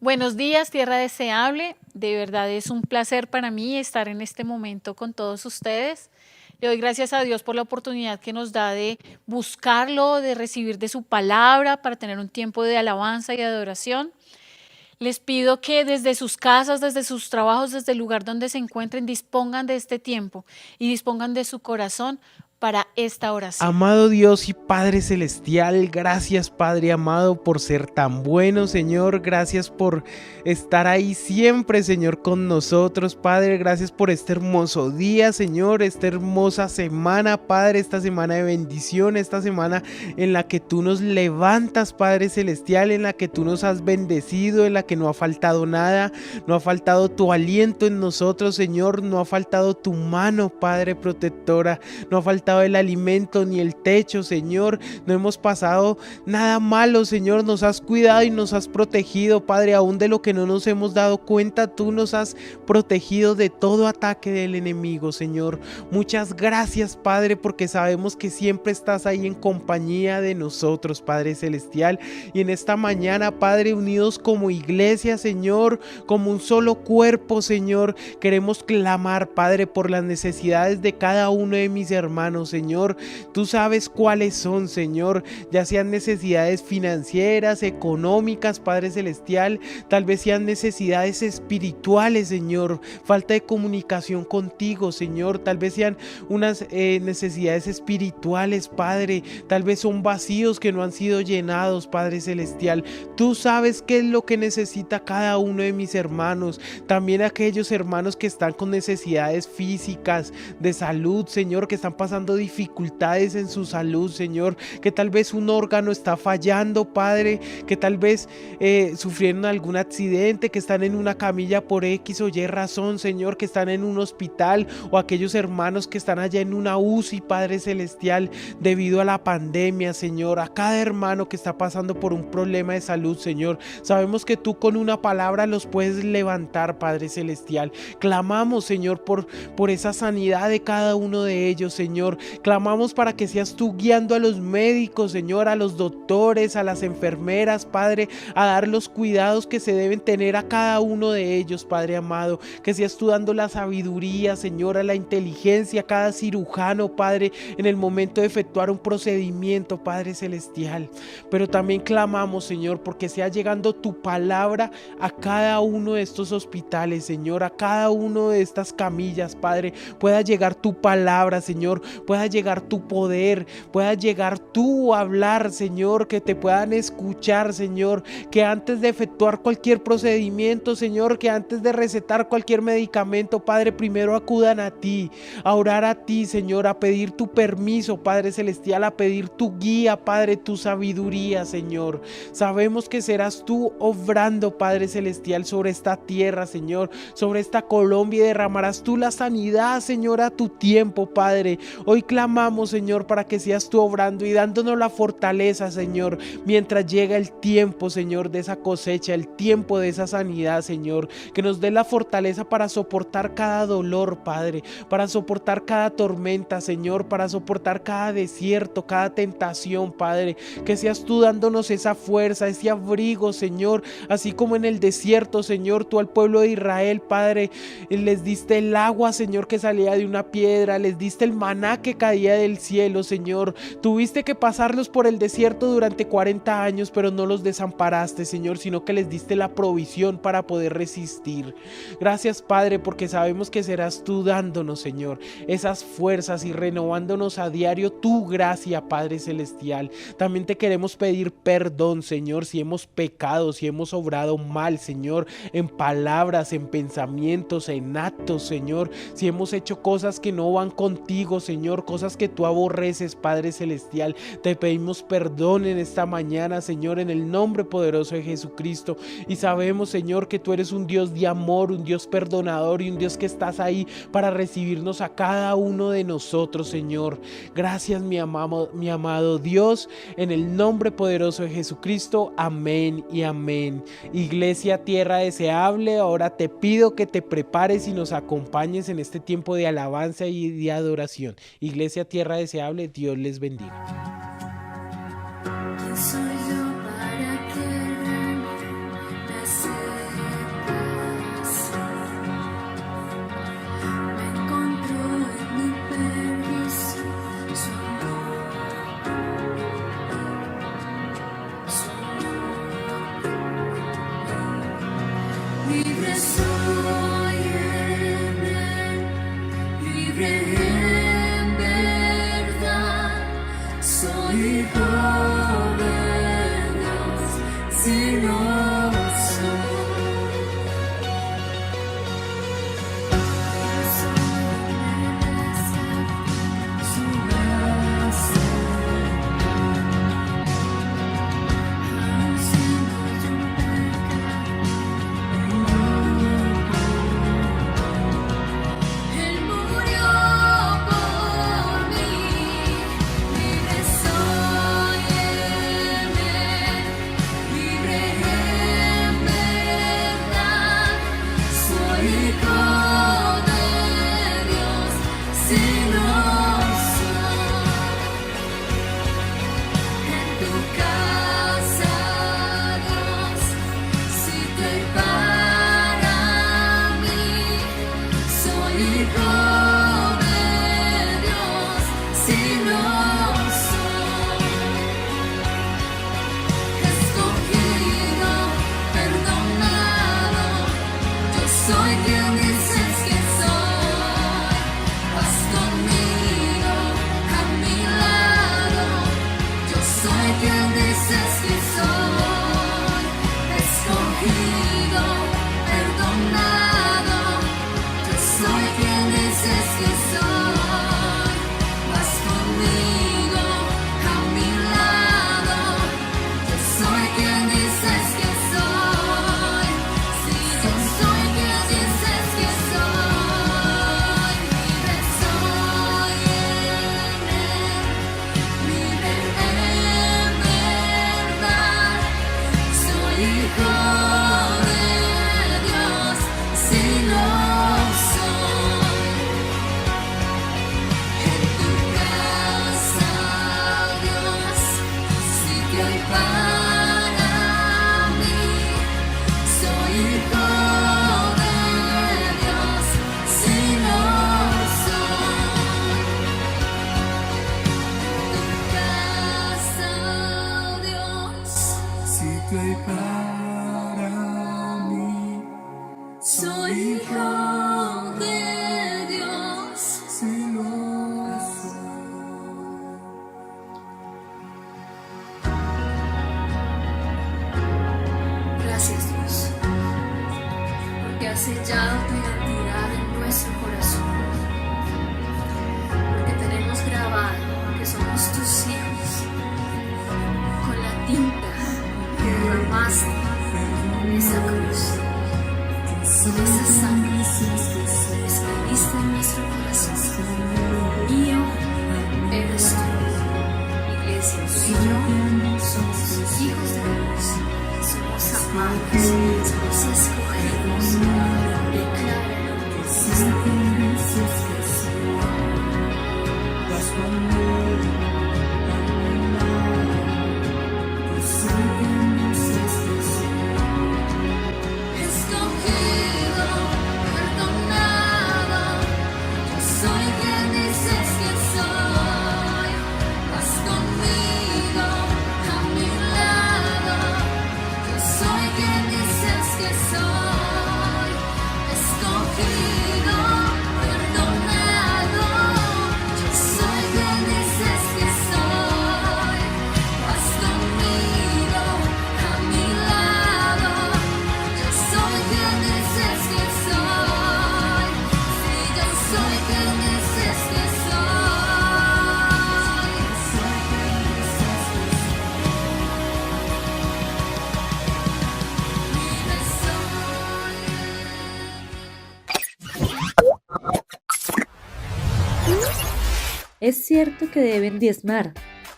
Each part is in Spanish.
Buenos días, tierra deseable. De verdad es un placer para mí estar en este momento con todos ustedes. Le doy gracias a Dios por la oportunidad que nos da de buscarlo, de recibir de su palabra para tener un tiempo de alabanza y de adoración. Les pido que desde sus casas, desde sus trabajos, desde el lugar donde se encuentren, dispongan de este tiempo y dispongan de su corazón para esta oración. Amado Dios y Padre Celestial, gracias Padre amado por ser tan bueno, Señor. Gracias por estar ahí siempre, Señor, con nosotros, Padre. Gracias por este hermoso día, Señor, esta hermosa semana, Padre, esta semana de bendición, esta semana en la que tú nos levantas, Padre Celestial, en la que tú nos has bendecido, en la que no ha faltado nada, no ha faltado tu aliento en nosotros, Señor, no ha faltado tu mano, Padre protectora, no ha faltado el alimento ni el techo, Señor. No hemos pasado nada malo, Señor. Nos has cuidado y nos has protegido, Padre, aún de lo que no nos hemos dado cuenta. Tú nos has protegido de todo ataque del enemigo, Señor. Muchas gracias, Padre, porque sabemos que siempre estás ahí en compañía de nosotros, Padre Celestial. Y en esta mañana, Padre, unidos como iglesia, Señor, como un solo cuerpo, Señor, queremos clamar, Padre, por las necesidades de cada uno de mis hermanos, Señor. Tú sabes cuáles son, Señor, ya sean necesidades financieras, económicas, Padre Celestial, tal vez sean necesidades espirituales, Señor, falta de comunicación contigo, Señor, tal vez sean unas necesidades espirituales, Padre, tal vez son vacíos que no han sido llenados, Padre Celestial. Tú sabes qué es lo que necesita cada uno de mis hermanos, también aquellos hermanos que están con necesidades físicas, de salud, Señor, que están pasando dificultades en su salud, Señor, que tal vez un órgano está fallando, Padre, que tal vez sufrieron algún accidente, que están en una camilla por X o Y razón, Señor, que están en un hospital, o aquellos hermanos que están allá en una UCI, Padre Celestial, debido a la pandemia, Señor, a cada hermano que está pasando por un problema de salud, Señor. Sabemos que tú con una palabra los puedes levantar, Padre Celestial. Clamamos, Señor, por esa sanidad de cada uno de ellos, Señor. Clamamos para que seas tú guiando a los médicos, Señor, a los doctores, a las enfermeras, Padre, a dar los cuidados que se deben tener a cada uno de ellos, Padre amado. Que seas tú dando la sabiduría, Señor, a la inteligencia a cada cirujano, Padre, en el momento de efectuar un procedimiento, Padre Celestial. Pero también clamamos, Señor, porque sea llegando tu palabra a cada uno de estos hospitales, Señor, a cada uno de estas camillas, Padre, pueda llegar tu palabra, Señor, pueda llegar tu poder, pueda llegar tú a hablar, Señor, que te puedan escuchar, Señor, que antes de efectuar cualquier procedimiento, Señor, que antes de recetar cualquier medicamento, Padre, primero acudan a ti, a orar a ti, Señor, a pedir tu permiso, Padre Celestial, a pedir tu guía, Padre, tu sabiduría, Señor. Sabemos que serás tú obrando, Padre Celestial, sobre esta tierra, Señor, sobre esta Colombia, y derramarás tú la sanidad, Señor, a tu tiempo, Padre. Hoy clamamos, Señor, para que seas tú obrando y dándonos la fortaleza, Señor, mientras llega el tiempo, Señor, de esa cosecha, el tiempo de esa sanidad, Señor, que nos dé la fortaleza para soportar cada dolor, Padre, para soportar cada tormenta, Señor, para soportar cada desierto, cada tentación, Padre, que seas tú dándonos esa fuerza, ese abrigo, Señor, así como en el desierto, Señor, tú al pueblo de Israel, Padre, les diste el agua, Señor, que salía de una piedra, les diste el maná que caía del cielo, Señor. Tuviste que pasarlos por el desierto durante 40 años, pero no los desamparaste, Señor, sino que les diste la provisión para poder resistir. Gracias, Padre, porque sabemos que serás tú dándonos, Señor, esas fuerzas y renovándonos a diario tu gracia, Padre Celestial. También te queremos pedir perdón, Señor, si hemos pecado, si hemos obrado mal, Señor, en palabras, en pensamientos, en actos, Señor, si hemos hecho cosas que no van contigo, Señor, cosas que tú aborreces, Padre Celestial. Te pedimos perdón en esta mañana, Señor, en el nombre poderoso de Jesucristo. Y sabemos, Señor, que tú eres un Dios de amor, un Dios perdonador y un Dios que estás ahí para recibirnos a cada uno de nosotros, Señor. Gracias, mi amado Dios, en el nombre poderoso de Jesucristo. Amén y amén. Iglesia Tierra Deseable, ahora te pido que te prepares y nos acompañes en este tiempo de alabanza y de adoración. Iglesia Tierra Deseable, Dios les bendiga. ¿Quién soy yo para que el gran soy en Él, libre en verdad, soy hijo de Dios, si lo soy. Él murió por mí, libre soy en Él, libre en verdad, soy hijo de Dios, si lo soy. En tu casa, Dios, si te para mí, soy hijo de Dios, si lo soy. Escogido, perdonado, yo soy quien dices que soy. Vas conmigo, a mi lado, yo soy quien dices que soy. Escogido, perdonado, yo soy quien dices que soy. Vas conmigo, a mi lado, yo soy quien dices que soy. Si yo soy quien dices que soy, libre soy en Él, libre en verdad, soy hijo de Dios, si lo soy. En tu casa, Dios, sitio hay para mí, soy hijo de Dios, si lo soy. En tu casa, Dios, sitio hay para mí, soy hijo de Dios, si lo soy. Gracias, Dios, porque has sellado tu identidad en nuestro corazón, porque tenemos grabado que somos tus hijos con la tinta que derramaste en esa cruz, con esa sangre escribiste en nuestro corazón. Mío eres tú, iglesia, tú y yo somos hijos de Dios, somos amados, somos escogidos. Decláralo esta mañana. Vas conmigo, escogido, perdonado, yo soy quien dices que soy. Vas conmigo, a mi lado, yo soy quien dices que soy. Escogido, perdonado, yo soy quien dices que soy. Vas conmigo, a mi lado, yo soy quien dices que soy. Si yo soy quien dices que soy, soy quien dices que soy. Libre soy. Es cierto que deben diezmar,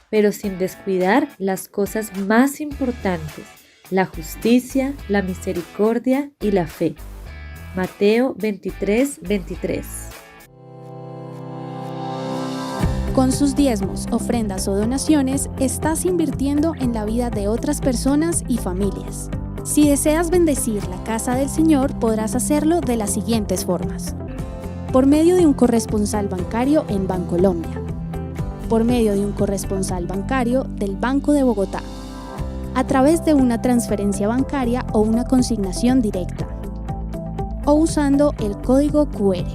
pero sin descuidar las cosas más importantes, la justicia, la misericordia y la fe. Mateo 23:23. Con sus diezmos, ofrendas o donaciones, estás invirtiendo en la vida de otras personas y familias. Si deseas bendecir la casa del Señor, podrás hacerlo de las siguientes formas: por medio de un corresponsal bancario en Bancolombia, por medio de un corresponsal bancario del Banco de Bogotá, a través de una transferencia bancaria o una consignación directa, o usando el código QR.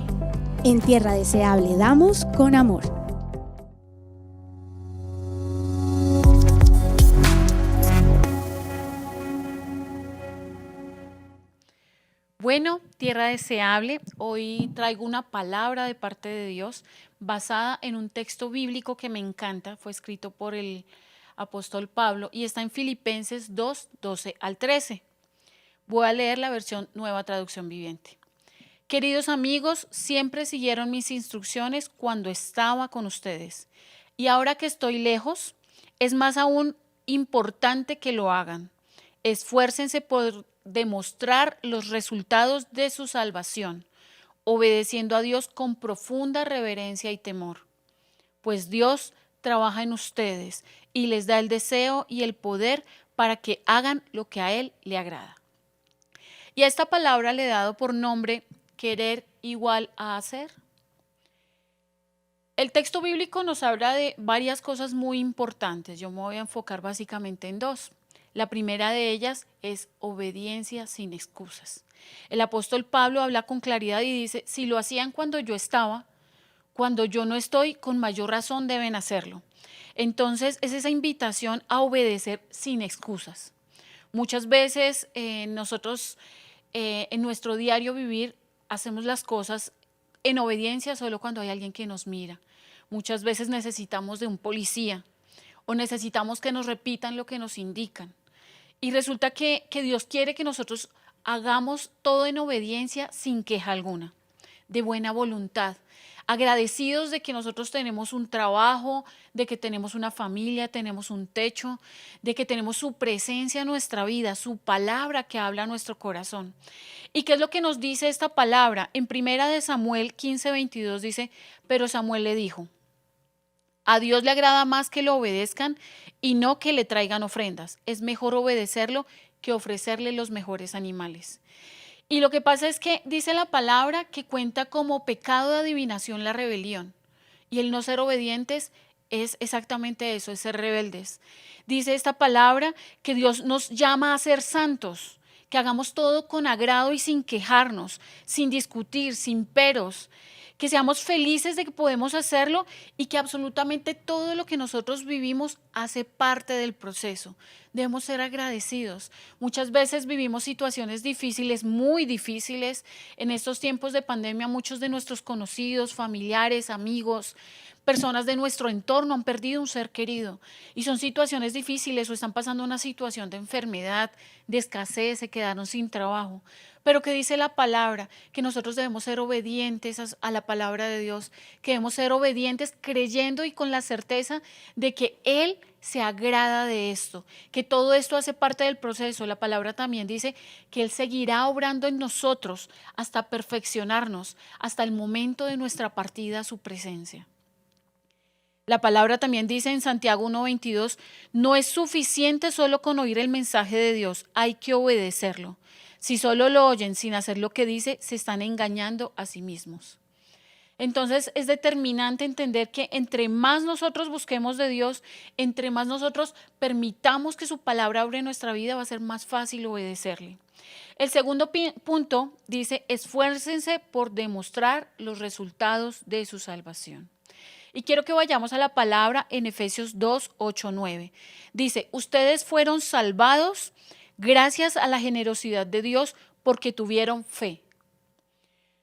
En Tierra Deseable damos con amor. Bueno, Tierra Deseable, hoy traigo una palabra de parte de Dios basada en un texto bíblico que me encanta, fue escrito por el apóstol Pablo y está en Filipenses 2, 12 al 13. Voy a leer la versión Nueva Traducción Viviente. Queridos amigos, siempre siguieron mis instrucciones cuando estaba con ustedes y ahora que estoy lejos, es más aún importante que lo hagan. Esfuércense por demostrar los resultados de su salvación, obedeciendo a Dios con profunda reverencia y temor, pues Dios trabaja en ustedes y les da el deseo y el poder para que hagan lo que a Él le agrada. Y a esta palabra le he dado por nombre querer igual a hacer. El texto bíblico nos habla de varias cosas muy importantes. Yo me voy a enfocar básicamente en dos. La primera de ellas es obediencia sin excusas. El apóstol Pablo habla con claridad y dice, si lo hacían cuando yo estaba, cuando yo no estoy, con mayor razón deben hacerlo. Entonces es esa invitación a obedecer sin excusas. Muchas veces nosotros en nuestro diario vivir hacemos las cosas en obediencia solo cuando hay alguien que nos mira. Muchas veces necesitamos de un policía o necesitamos que nos repitan lo que nos indican. Y resulta que Dios quiere que nosotros hagamos todo en obediencia sin queja alguna, de buena voluntad, agradecidos de que nosotros tenemos un trabajo, de que tenemos una familia, tenemos un techo, de que tenemos su presencia en nuestra vida, su palabra que habla a nuestro corazón. ¿Y qué es lo que nos dice esta palabra? En 1 Samuel 15:22 dice, pero Samuel le dijo, a Dios le agrada más que lo obedezcan y no que le traigan ofrendas. Es mejor obedecerlo que ofrecerle los mejores animales. Y lo que pasa es que dice la palabra que cuenta como pecado de adivinación la rebelión. Y el no ser obedientes es exactamente eso, es ser rebeldes. Dice esta palabra que Dios nos llama a ser santos, que hagamos todo con agrado y sin quejarnos, sin discutir, sin peros, que seamos felices de que podemos hacerlo y que absolutamente todo lo que nosotros vivimos hace parte del proceso. Debemos ser agradecidos. Muchas veces vivimos situaciones difíciles, muy difíciles. En estos tiempos de pandemia, muchos de nuestros conocidos, familiares, amigos, personas de nuestro entorno han perdido un ser querido y son situaciones difíciles o están pasando una situación de enfermedad, de escasez, se quedaron sin trabajo. Pero que dice la palabra, que nosotros debemos ser obedientes a la palabra de Dios, que debemos ser obedientes creyendo y con la certeza de que Él se agrada de esto, que todo esto hace parte del proceso. La palabra también dice que Él seguirá obrando en nosotros hasta perfeccionarnos, hasta el momento de nuestra partida a su presencia. La palabra también dice en Santiago 1:22, no es suficiente solo con oír el mensaje de Dios, hay que obedecerlo. Si solo lo oyen sin hacer lo que dice, se están engañando a sí mismos. Entonces es determinante entender que entre más nosotros busquemos de Dios, entre más nosotros permitamos que su palabra obre nuestra vida, va a ser más fácil obedecerle. El segundo punto dice, esfuércense por demostrar los resultados de su salvación. Y quiero que vayamos a la palabra en Efesios 2, 8, 9. Dice, ustedes fueron salvados gracias a la generosidad de Dios porque tuvieron fe.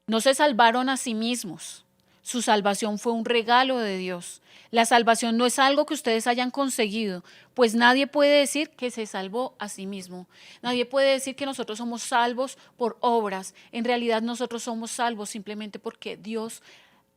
No se salvaron a sí mismos. Su salvación fue un regalo de Dios. La salvación no es algo que ustedes hayan conseguido, pues nadie puede decir que se salvó a sí mismo. Nadie puede decir que nosotros somos salvos por obras. En realidad nosotros somos salvos simplemente porque Dios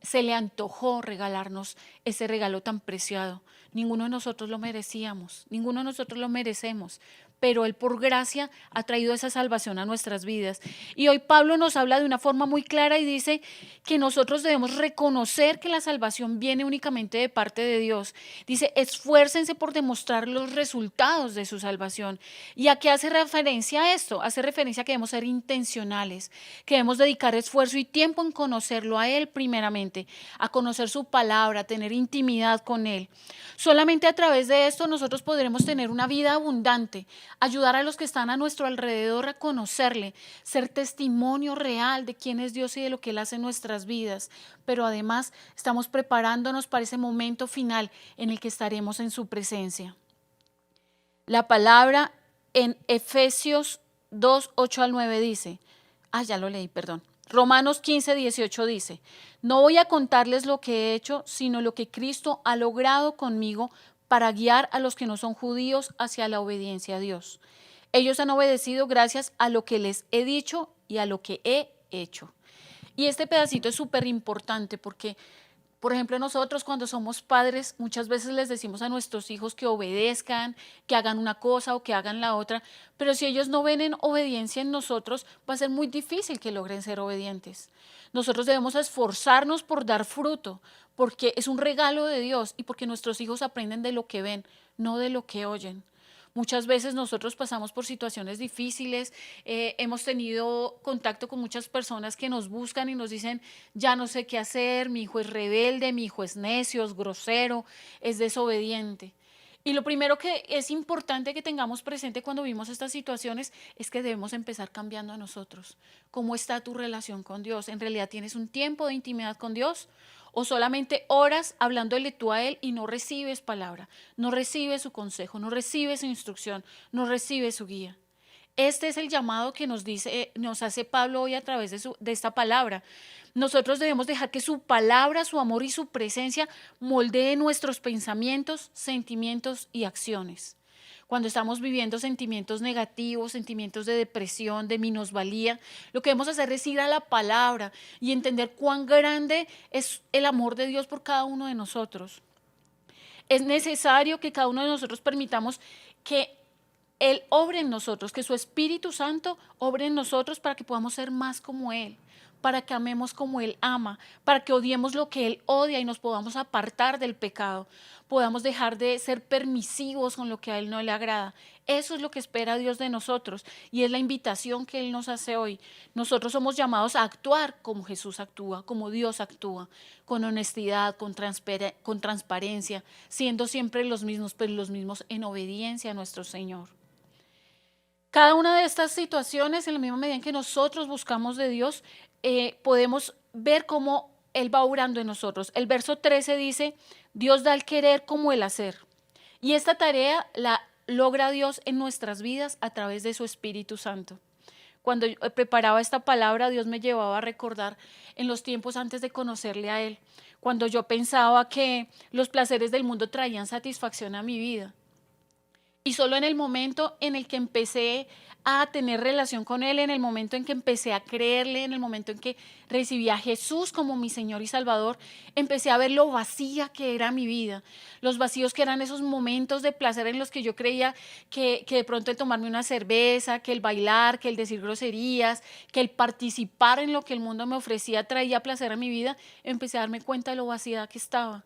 se le antojó regalarnos ese regalo tan preciado. Ninguno de nosotros lo merecíamos, ninguno de nosotros lo merecemos, pero Él por gracia ha traído esa salvación a nuestras vidas. Y hoy Pablo nos habla de una forma muy clara y dice que nosotros debemos reconocer que la salvación viene únicamente de parte de Dios. Dice, esfuércense por demostrar los resultados de su salvación. ¿Y a qué hace referencia a esto? Hace referencia a que debemos ser intencionales, que debemos dedicar esfuerzo y tiempo en conocerlo a Él primeramente, a conocer su palabra, a tener intimidad con Él. Solamente a través de esto nosotros podremos tener una vida abundante. ayudar a los que están a nuestro alrededor a conocerle, ser testimonio real de quién es Dios y de lo que Él hace en nuestras vidas. Pero además estamos preparándonos para ese momento final en el que estaremos en su presencia. La palabra en Efesios 2, 8 al 9 dice, ya lo leí, perdón. Romanos 15, 18 dice, no voy a contarles lo que he hecho, sino lo que Cristo ha logrado conmigo para guiar a los que no son judíos hacia la obediencia a Dios. Ellos han obedecido gracias a lo que les he dicho y a lo que he hecho. Y este pedacito es súper importante porque, por ejemplo, nosotros cuando somos padres muchas veces les decimos a nuestros hijos que obedezcan, que hagan una cosa o que hagan la otra, pero si ellos no ven en obediencia en nosotros, va a ser muy difícil que logren ser obedientes. Nosotros debemos esforzarnos por dar fruto, porque es un regalo de Dios y porque nuestros hijos aprenden de lo que ven, no de lo que oyen. Muchas veces nosotros pasamos por situaciones difíciles, hemos tenido contacto con muchas personas que nos buscan y nos dicen, ya no sé qué hacer, mi hijo es rebelde, mi hijo es necio, es grosero, es desobediente. Y lo primero que es importante que tengamos presente cuando vimos estas situaciones es que debemos empezar cambiando a nosotros. ¿Cómo está tu relación con Dios? ¿En realidad tienes un tiempo de intimidad con Dios? ¿O solamente horas hablándole tú a Él y no recibes palabra, no recibes su consejo, no recibes su instrucción, no recibes su guía? Este es el llamado que nos hace Pablo hoy a través de esta palabra. Nosotros debemos dejar que su palabra, su amor y su presencia moldeen nuestros pensamientos, sentimientos y acciones. Cuando estamos viviendo sentimientos negativos, sentimientos de depresión, de minusvalía, lo que debemos hacer es ir a la palabra y entender cuán grande es el amor de Dios por cada uno de nosotros. Es necesario que cada uno de nosotros permitamos que Él obre en nosotros, que su Espíritu Santo obre en nosotros para que podamos ser más como Él, para que amemos como Él ama, para que odiemos lo que Él odia y nos podamos apartar del pecado, podamos dejar de ser permisivos con lo que a Él no le agrada. Eso es lo que espera Dios de nosotros y es la invitación que Él nos hace hoy. Nosotros somos llamados a actuar como Jesús actúa, como Dios actúa, con honestidad, con transparencia, siendo siempre los mismos, pero los mismos en obediencia a nuestro Señor. Cada una de estas situaciones, en la misma medida en que nosotros buscamos de Dios, podemos ver cómo Él va obrando en nosotros. El verso 13 dice, Dios da el querer como el hacer. Y esta tarea la logra Dios en nuestras vidas a través de su Espíritu Santo. Cuando yo preparaba esta palabra, Dios me llevaba a recordar en los tiempos antes de conocerle a Él, cuando yo pensaba que los placeres del mundo traían satisfacción a mi vida. Y solo en el momento en el que empecé a tener relación con Él, en el momento en que empecé a creerle, en el momento en que recibí a Jesús como mi Señor y Salvador, empecé a ver lo vacía que era mi vida, los vacíos que eran esos momentos de placer en los que yo creía que de pronto el tomarme una cerveza, que el bailar, que el decir groserías, que el participar en lo que el mundo me ofrecía traía placer a mi vida, empecé a darme cuenta de lo vacía que estaba.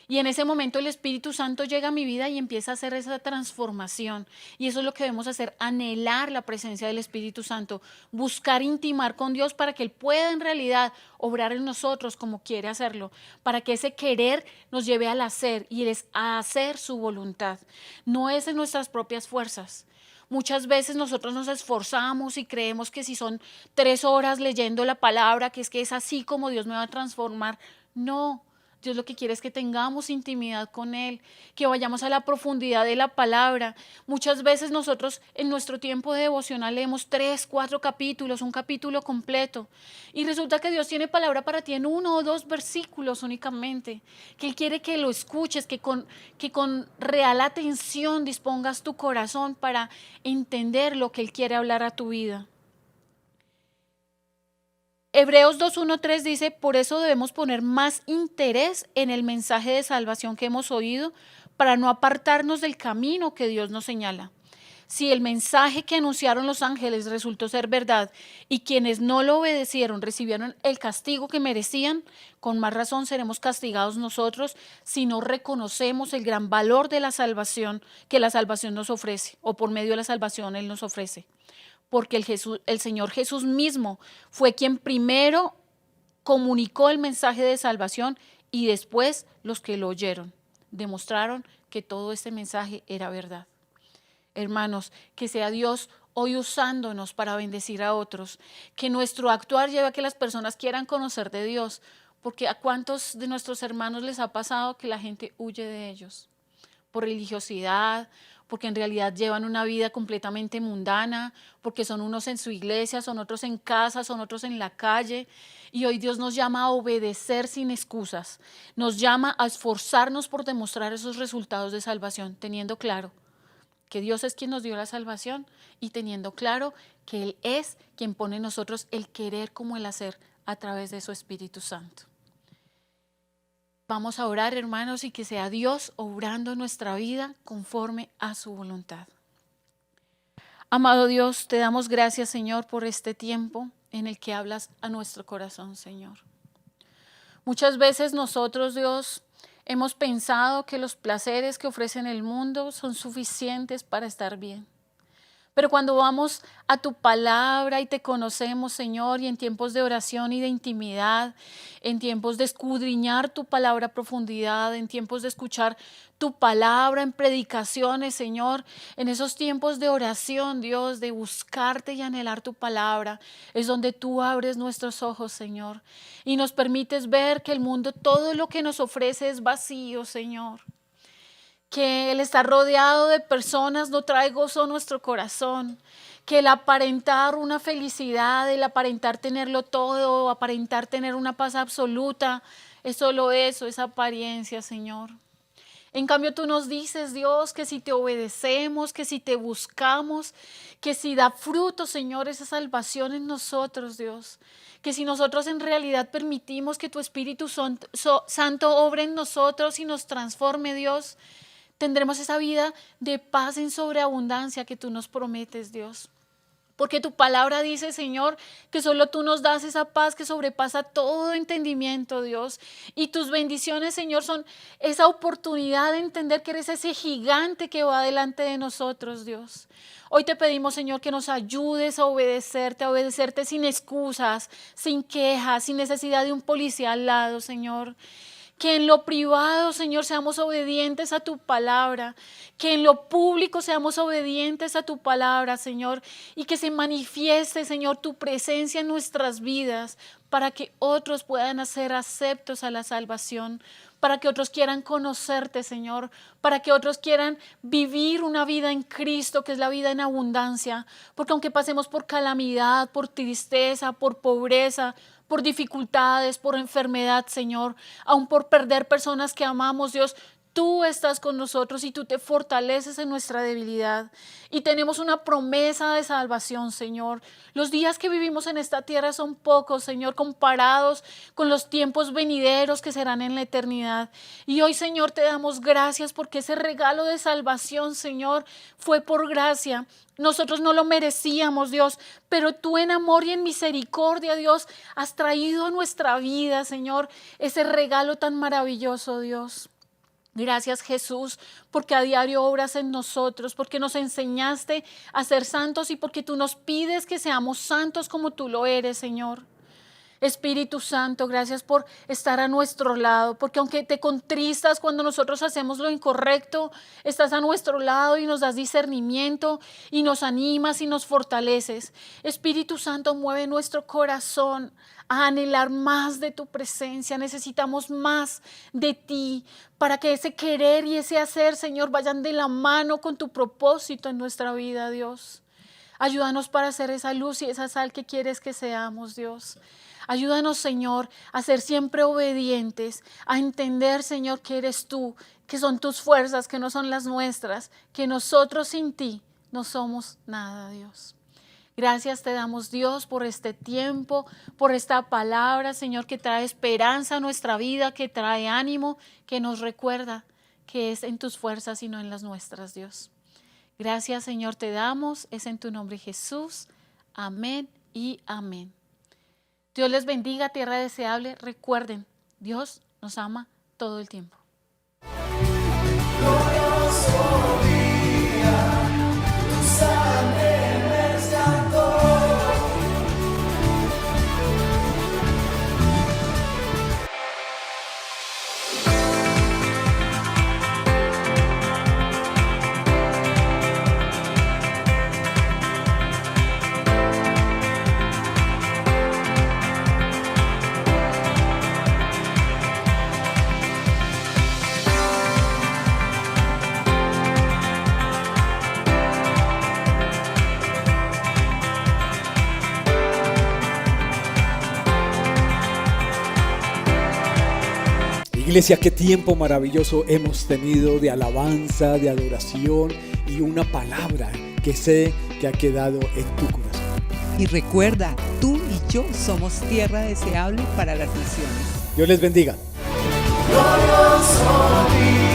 Y en ese momento el Espíritu Santo llega a mi vida y empieza a hacer esa transformación. Y eso es lo que debemos hacer, anhelar la presencia del Espíritu Santo, buscar intimar con Dios para que Él pueda en realidad obrar en nosotros como quiere hacerlo, para que ese querer nos lleve al hacer y es a hacer su voluntad. No es en nuestras propias fuerzas. Muchas veces nosotros nos esforzamos y creemos que si son 3 horas leyendo la palabra, que es así como Dios me va a transformar. No. Dios lo que quiere es que tengamos intimidad con Él, que vayamos a la profundidad de la palabra. Muchas veces nosotros en nuestro tiempo de devocional leemos 3, 4 capítulos, un capítulo completo. Y resulta que Dios tiene palabra para ti en 1 o 2 versículos únicamente. Que Él quiere que lo escuches, que con real atención dispongas tu corazón para entender lo que Él quiere hablar a tu vida. Hebreos 2:1-3 dice, por eso debemos poner más interés en el mensaje de salvación que hemos oído para no apartarnos del camino que Dios nos señala. Si el mensaje que anunciaron los ángeles resultó ser verdad y quienes no lo obedecieron recibieron el castigo que merecían, con más razón seremos castigados nosotros si no reconocemos el gran valor de la salvación que la salvación nos ofrece o por medio de la salvación Él nos ofrece. Porque el Señor Jesús mismo fue quien primero comunicó el mensaje de salvación y después los que lo oyeron demostraron que todo este mensaje era verdad. Hermanos, que sea Dios hoy usándonos para bendecir a otros, que nuestro actuar lleve a que las personas quieran conocer de Dios, porque ¿a cuántos de nuestros hermanos les ha pasado que la gente huye de ellos? Por religiosidad, porque en realidad llevan una vida completamente mundana, porque son unos en su iglesia, son otros en casa, son otros en la calle. Y hoy Dios nos llama a obedecer sin excusas, nos llama a esforzarnos por demostrar esos resultados de salvación, teniendo claro que Dios es quien nos dio la salvación y teniendo claro que Él es quien pone en nosotros el querer como el hacer a través de su Espíritu Santo. Vamos a orar, hermanos, y que sea Dios obrando nuestra vida conforme a su voluntad. Amado Dios, te damos gracias, Señor, por este tiempo en el que hablas a nuestro corazón, Señor. Muchas veces nosotros, Dios, hemos pensado que los placeres que ofrece el mundo son suficientes para estar bien. Pero cuando vamos a tu palabra y te conocemos, Señor, y en tiempos de oración y de intimidad, en tiempos de escudriñar tu palabra a profundidad, en tiempos de escuchar tu palabra en predicaciones, Señor, en esos tiempos de oración, Dios, de buscarte y anhelar tu palabra, es donde tú abres nuestros ojos, Señor, y nos permites ver que el mundo, todo lo que nos ofrece es vacío, Señor. Que el estar rodeado de personas no trae gozo a nuestro corazón, que el aparentar una felicidad, el aparentar tenerlo todo, aparentar tener una paz absoluta, es solo eso, es apariencia, Señor. En cambio tú nos dices, Dios, que si te obedecemos, que si te buscamos, que si da fruto, Señor, esa salvación en nosotros, Dios. Que si nosotros en realidad permitimos que tu Espíritu Santo obre en nosotros y nos transforme, Dios, tendremos esa vida de paz en sobreabundancia que tú nos prometes, Dios. Porque tu palabra dice, Señor, que solo tú nos das esa paz que sobrepasa todo entendimiento, Dios. Y tus bendiciones, Señor, son esa oportunidad de entender que eres ese gigante que va delante de nosotros, Dios. Hoy te pedimos, Señor, que nos ayudes a obedecerte sin excusas, sin quejas, sin necesidad de un policía al lado, Señor. Que en lo privado, Señor, seamos obedientes a tu palabra. Que en lo público seamos obedientes a tu palabra, Señor. Y que se manifieste, Señor, tu presencia en nuestras vidas para que otros puedan ser aceptos a la salvación. Para que otros quieran conocerte, Señor. Para que otros quieran vivir una vida en Cristo, que es la vida en abundancia. Porque aunque pasemos por calamidad, por tristeza, por pobreza, por dificultades, por enfermedad, Señor, aún por perder personas que amamos, Dios, tú estás con nosotros y tú te fortaleces en nuestra debilidad. Y tenemos una promesa de salvación, Señor. Los días que vivimos en esta tierra son pocos, Señor, comparados con los tiempos venideros que serán en la eternidad. Y hoy, Señor, te damos gracias porque ese regalo de salvación, Señor, fue por gracia. Nosotros no lo merecíamos, Dios, pero tú en amor y en misericordia, Dios, has traído a nuestra vida, Señor, ese regalo tan maravilloso, Dios. Gracias, Jesús, porque a diario obras en nosotros, porque nos enseñaste a ser santos y porque tú nos pides que seamos santos como tú lo eres, Señor. Espíritu Santo, gracias por estar a nuestro lado, porque aunque te contristas cuando nosotros hacemos lo incorrecto, estás a nuestro lado y nos das discernimiento y nos animas y nos fortaleces. Espíritu Santo, mueve nuestro corazón a anhelar más de tu presencia. Necesitamos más de ti para que ese querer y ese hacer, Señor, vayan de la mano con tu propósito en nuestra vida, Dios. Ayúdanos para ser esa luz y esa sal que quieres que seamos, Dios. Ayúdanos, Señor, a ser siempre obedientes, a entender, Señor, que eres tú, que son tus fuerzas, que no son las nuestras, que nosotros sin ti no somos nada, Dios. Gracias te damos, Dios, por este tiempo, por esta palabra, Señor, que trae esperanza a nuestra vida, que trae ánimo, que nos recuerda que es en tus fuerzas y no en las nuestras, Dios. Gracias, Señor, te damos, es en tu nombre, Jesús. Amén y amén. Dios les bendiga, tierra deseable. Recuerden, Dios nos ama todo el tiempo. Iglesia, qué tiempo maravilloso hemos tenido de alabanza, de adoración y una palabra que sé que ha quedado en tu corazón. Y recuerda, tú y yo somos tierra deseable para las naciones. Dios les bendiga. Glorioso día.